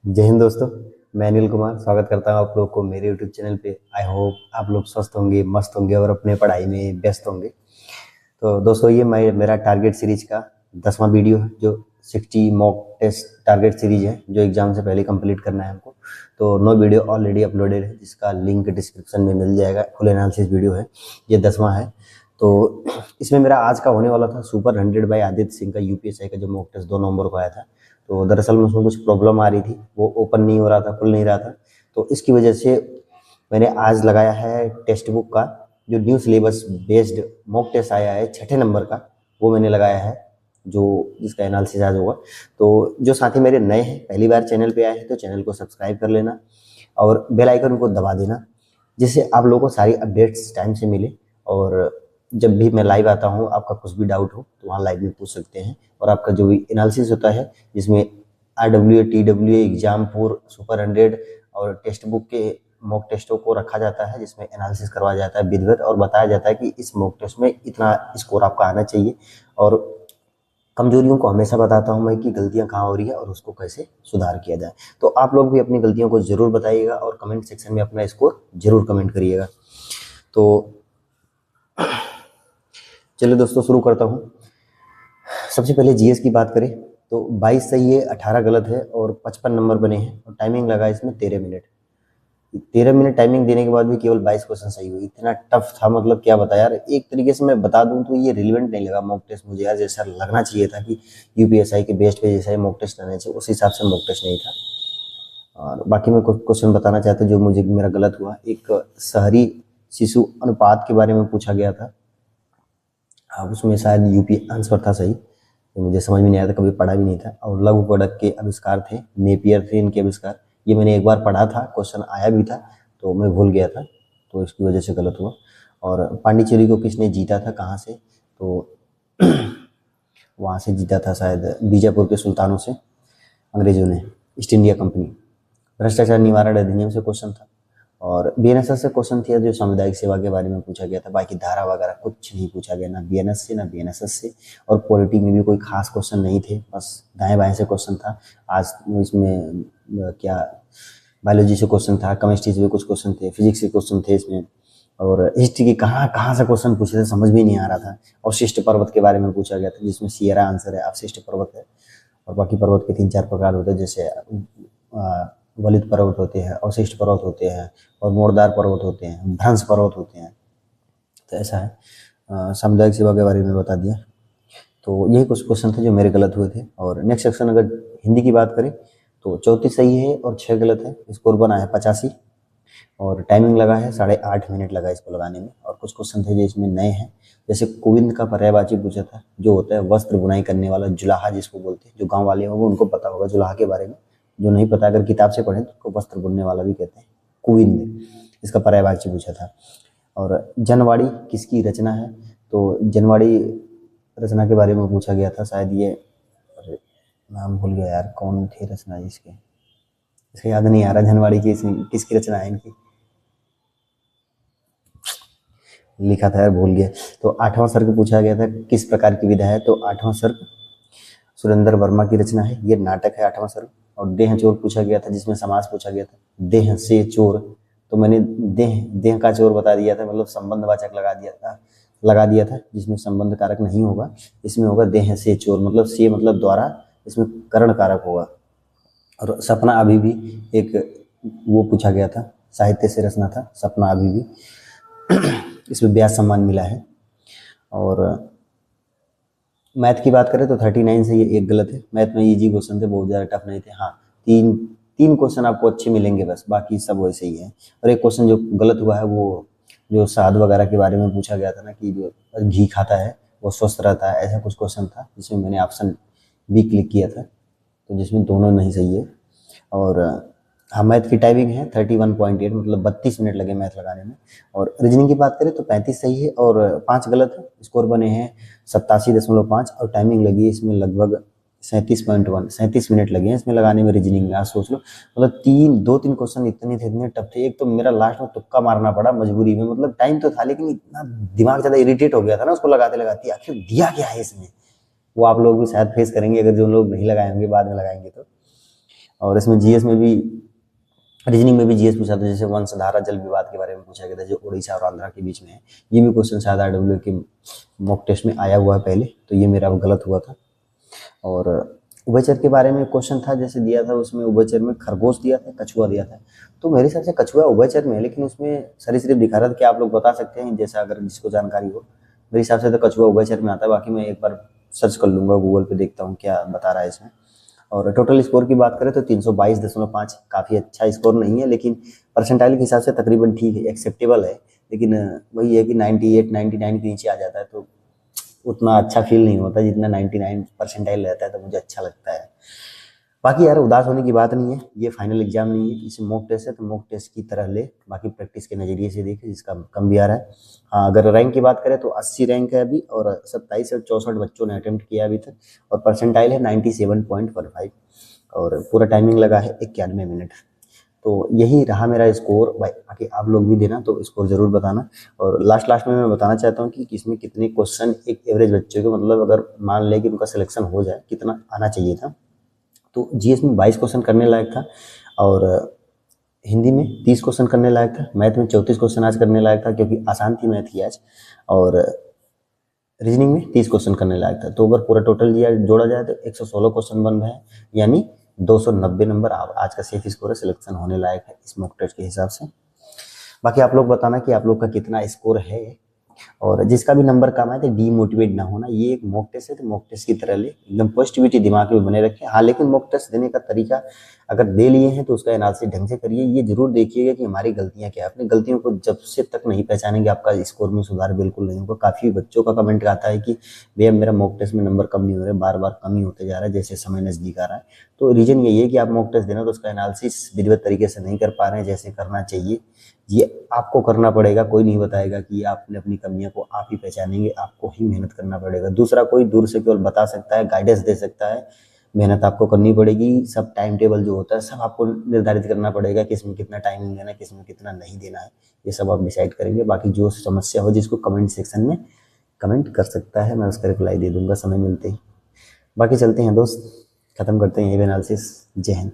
जय हिंद दोस्तों। मैं अनिल कुमार स्वागत करता हूँ आप लोग को मेरे यूट्यूब चैनल पे। आई होप आप लोग स्वस्थ होंगे, मस्त होंगे और अपने पढ़ाई में व्यस्त होंगे। तो दोस्तों ये मेरा टारगेट सीरीज का 10वां वीडियो है, जो 60 मॉक टेस्ट टारगेट सीरीज है, जो एग्जाम से पहले कंप्लीट करना है हमको। तो 9 वीडियो ऑलरेडी अपलोडेड है, जिसका लिंक डिस्क्रिप्शन में मिल जाएगा। फुल एनालिसिस वीडियो है, ये 10वां है। तो इसमें मेरा आज का होने वाला था सुपर 100 बाय आदित्य सिंह का यूपीएससी का जो मॉक टेस्ट 2 नवंबर को आया था। तो दरअसल में उसमें कुछ प्रॉब्लम आ रही थी, वो ओपन नहीं हो रहा था, खुल नहीं रहा था। तो इसकी वजह से मैंने आज लगाया है टेक्स्ट बुक का जो new syllabus based mock test आया है 6 नंबर का, वो मैंने लगाया है, जो जिसका एनालिसिस आज होगा। तो जो साथी मेरे नए हैं, पहली बार चैनल पे आए हैं, तो चैनल को सब्सक्राइब कर लेना और बेल आइकन को दबा देना, जिससे आप लोगों को सारी अपडेट्स टाइम से मिले। और जब भी मैं लाइव आता हूँ, आपका कुछ भी डाउट हो तो वहाँ लाइव में पूछ सकते हैं। और आपका जो भी एनालिसिस होता है, जिसमें RWA TWA एग्जामपुर सुपर 100 और टेक्स्ट बुक के मॉक टेस्टों को रखा जाता है, जिसमें एनालिसिस करवाया जाता है विधिवत, और बताया जाता है कि इस मॉक टेस्ट में इतना स्कोर आपका आना चाहिए। और कमजोरियों को हमेशा बताता हूं मैं कि गलतियां कहाँ हो रही है और उसको कैसे सुधार किया जाए। तो आप लोग भी अपनी गलतियों को जरूर बताइएगा और कमेंट सेक्शन में अपना स्कोर जरूर कमेंट करिएगा। तो चलिए दोस्तों, शुरू करता हूँ। सबसे पहले जीएस की बात करें तो 22 सही है, 18 गलत है और 55 नंबर बने हैं। और टाइमिंग लगा इसमें 13 मिनट। 13 मिनट टाइमिंग देने के बाद भी केवल 22 क्वेश्चन सही हुई। इतना टफ था, मतलब क्या बता यार। एक तरीके से मैं बता दूं तो ये रिलेवेंट नहीं लगा मॉक टेस्ट मुझे यार। जैसा लगना चाहिए था कि यूपीएसआई के बेस्ट पे जैसा मॉक टेस्ट रहना चाहिए, उस हिसाब से मॉक टेस्ट नहीं था। और बाकी मैं कुछ क्वेश्चन बताना चाहता हूँ जो मुझे मेरा गलत हुआ। एक शहरी शिशु अनुपात के बारे में पूछा गया था। अब उसमें शायद यूपी आंसर था सही, तो मुझे समझ में नहीं आया था, कभी पढ़ा भी नहीं था। और लघु पदक के आविष्कार थे, नेपियर थे इनके आविष्कार। ये मैंने एक बार पढ़ा था, क्वेश्चन आया भी था, तो मैं भूल गया था, तो इसकी वजह से गलत हुआ। और पांडिचेरी को किसने जीता था, कहाँ से, तो वहाँ से जीता था शायद बीजापुर के सुल्तानों से, अंग्रेजों ने, ईस्ट इंडिया कंपनी। भ्रष्टाचार निवारण अधिनियम से क्वेश्चन था। और बीएनएसएस से क्वेश्चन था, जो सामुदायिक सेवा के बारे में पूछा गया था। बाकी धारा वगैरह कुछ नहीं पूछा गया, ना बीएनएस से ना बीएनएसएस से। और पॉलिटी में भी कोई खास क्वेश्चन नहीं थे, बस दाएं बाएं से क्वेश्चन था। आज इसमें क्या बायोलॉजी से क्वेश्चन था, केमिस्ट्री से भी कुछ क्वेश्चन थे, फिजिक्स से क्वेश्चन थे इसमें। और हिस्ट्री के कहाँ कहाँ से क्वेश्चन पूछे थे समझ भी नहीं आ रहा था। अवशिष्ट पर्वत के बारे में पूछा गया था, जिसमें सियरा आंसर है, अवशिष्ट पर्वत है। और बाकी पर्वत के 3-4 प्रकार होते हैं, जैसे वलित पर्वत होते हैं, अवशिष्ट पर्वत होते हैं, और मोड़दार पर्वत होते हैं, भ्रंश पर्वत होते हैं। तो ऐसा है। सामुदायिक सेवा के बारे में बता दिया। तो यही कुछ क्वेश्चन थे जो मेरे गलत हुए थे। और नेक्स्ट सेक्शन अगर हिंदी की बात करें तो 34 सही है और 6 गलत है। स्कोर बना है 85 और टाइमिंग लगा है 8.5 मिनट लगा इसको लगाने में। और कुछ क्वेश्चन थे जो इसमें नए हैं, जैसे गोविंद का पर्यायवाची पूछा था, जो होता है वस्त्र बुनाई करने वाला, जुलाहा जिसको बोलते हैं। जो गांव वाले होंगे उनको पता होगा जुलाहा के बारे में, जो नहीं पता अगर किताब से पढ़ें तो उसको वस्त्र बुनने वाला भी कहते हैं। कुविंद, इसका पर्यायवाची पूछा था। और जनवाड़ी किसकी रचना है, तो जनवाड़ी रचना के बारे में पूछा गया था शायद ये, अरे नाम भूल गया यार, कौन थे रचना इसके, इसका याद नहीं आ रहा। जनवाड़ी की किसकी रचना है इनकी, लिखा था यार, भूल गया। तो 8वां सर्ग पूछा गया था, किस प्रकार की विधा है, तो 8वां सर्ग सुरेंद्र वर्मा की रचना है, ये नाटक है 8वां सर्ग। और देह चोर पूछा गया था, जिसमें समास पूछा गया था, देह से चोर। तो मैंने देह देह का चोर बता दिया था, मतलब संबंधवाचक लगा दिया था, जिसमें संबंध कारक नहीं होगा। इसमें होगा देह से चोर, मतलब से मतलब द्वारा, इसमें करण कारक होगा। और सपना अभी भी एक वो पूछा गया था, साहित्य से रचना था सपना अभी भी। इसमें ब्यास सम्मान मिला है। और मैथ की बात करें तो 39 से ये एक गलत है। मैथ में इजी क्वेश्चन थे, बहुत ज़्यादा टफ नहीं थे। हाँ, तीन तीन क्वेश्चन आपको अच्छे मिलेंगे बस, बाकी सब वैसे ही है। और एक क्वेश्चन जो गलत हुआ है, वो जो शहद वगैरह के बारे में पूछा गया था ना, कि जो घी खाता है वो स्वस्थ रहता है, ऐसा कुछ क्वेश्चन था, जिसमें मैंने ऑप्शन बी क्लिक किया था, तो जिसमें दोनों नहीं सही है। और हाँ, मैथ की टाइमिंग है 31.8, मतलब 32 मिनट लगे मैथ लगाने में। और रीजनिंग की बात करें तो 35 सही है और 5 गलत है। स्कोर बने हैं 87.5 और टाइमिंग लगी है इसमें लगभग 37 मिनट लगे हैं इसमें लगाने में रीजनिंग में। आप सोच लो, मतलब 2-3 क्वेश्चन इतने थे, इतने टफ थे। एक तो मेरा लास्ट में तुक्का मारना पड़ा मजबूरी में, मतलब टाइम तो था लेकिन इतना दिमाग ज़्यादा इरिटेट हो गया था ना उसको लगाते लगाते, आखिर दिया क्या है इसमें। वो आप लोग भी शायद फेस करेंगे, अगर जो लोग नहीं लगाए होंगे बाद में लगाएंगे तो। और इसमें जीएस में भी, रीजनिंग में भी जीएस पूछा था, जैसे वंशधारा जल विवाद के बारे में पूछा गया था, जो उड़ीसा और आंध्रा के बीच में है। ये भी क्वेश्चन शायद आरडब्ल्यू के मॉक टेस्ट में आया हुआ है पहले, तो ये मेरा गलत हुआ था। और उभयचर के बारे में क्वेश्चन था, जैसे दिया था उसमें उभयचर में खरगोश दिया था, कछुआ दिया था, तो मेरे हिसाब से कछुआ उभयचर में है, लेकिन उसमें सरीसृप दिखा रहा था। क्या आप लोग बता सकते हैं, जैसा अगर जिसको जानकारी हो? मेरे हिसाब से तो कछुआ उभयचर में आता है, बाकी मैं एक बार सर्च कर लूंगा गूगल पे, देखता हूँ क्या बता रहा है इसमें। और टोटल स्कोर की बात करें तो 322.5 काफ़ी अच्छा स्कोर नहीं है, लेकिन परसेंटाइल के हिसाब से तकरीबन ठीक है, एक्सेप्टेबल है। लेकिन वही है कि 98 99 के नीचे आ जाता है तो उतना अच्छा फील नहीं होता, जितना 99 परसेंटाइल रहता है तो मुझे अच्छा लगता है। बाकी यार उदास होने की बात नहीं है, ये फाइनल एग्जाम नहीं है, इसे मॉक टेस्ट है तो मॉक टेस्ट की तरह ले, बाकी प्रैक्टिस के नज़रिए से देखे, जिसका कम भी आ रहा है। हाँ, अगर रैंक की बात करें तो 80 रैंक है अभी, और 27 से 64 बच्चों ने अटेम्प्ट किया अभी तक, और परसेंटाइल है 97.15, और पूरा टाइमिंग लगा है 91 मिनट। तो यही रहा मेरा स्कोर भाई, बाकी आप लोग भी देना तो स्कोर ज़रूर बताना। और लास्ट में मैं बताना चाहता हूँ कि इसमें कितने क्वेश्चन एक एवरेज बच्चे के, मतलब अगर मान लें कि उनका सिलेक्शन हो जाए, कितना आना चाहिए था। तो जीएस में 22 क्वेश्चन करने लायक था, और हिंदी में 30 क्वेश्चन करने लायक था, मैथ में 34 क्वेश्चन आज करने लायक था, क्योंकि आसान थी मैथ की आज, और रीजनिंग में 30 क्वेश्चन करने लायक था। तो अगर पूरा टोटल जोड़ा जाए तो 116 क्वेश्चन बन रहे हैं, यानी 290 नंबर आज का सेफ स्कोर है, सिलेक्शन होने लायक है इस मॉक टेस्ट के हिसाब से। बाकी आप लोग बताना कि आप लोग का कितना स्कोर है, और जिसका भी नंबर कम आए तो डीमोटिवेट ना होना। ये एक मॉक टेस्ट है तो मॉक टेस्ट की तरह ले, एकदम पॉजिटिविटी दिमाग में बने रखें। हाँ, लेकिन मॉक टेस्ट देने का तरीका अगर दे लिए हैं तो उसका एनालिसिस ढंग से करिए। ये जरूर देखिएगा कि हमारी गलतियां क्या है। अपनी गलतियों को जब से तक नहीं पहचानेंगे, आपका स्कोर में सुधार बिल्कुल नहीं होगा। काफ़ी बच्चों का कमेंट आता है कि भैया मेरा मॉक टेस्ट में नंबर कम नहीं हो रहे, बार बार कम ही होते जा रहा है जैसे समय नज़दीक आ रहा है। तो रीज़न यही है कि आप मॉक टेस्ट देना तो उसका एनालिसिस विधिवत तरीके से नहीं कर पा रहे हैं जैसे करना चाहिए। ये आपको करना पड़ेगा, कोई नहीं बताएगा कि आपने अपनी कमियों को आप ही पहचानेंगे, आपको ही मेहनत करना पड़ेगा। दूसरा कोई दूर से केवल बता सकता है, गाइडेंस दे सकता है, मेहनत आपको करनी पड़ेगी। सब टाइम टेबल जो होता है सब आपको निर्धारित करना पड़ेगा, किसमें कितना टाइमिंग देना है, किसमें कितना नहीं देना है, ये सब आप डिसाइड करेंगे। बाकी जो समस्या हो जिसको कमेंट सेक्शन में कमेंट कर सकता है, मैं उसका रिप्लाई दे दूंगा समय मिलते ही। बाकी चलते हैं दोस्त, खत्म करते हैं ये एनालिसिस। जय हिंद।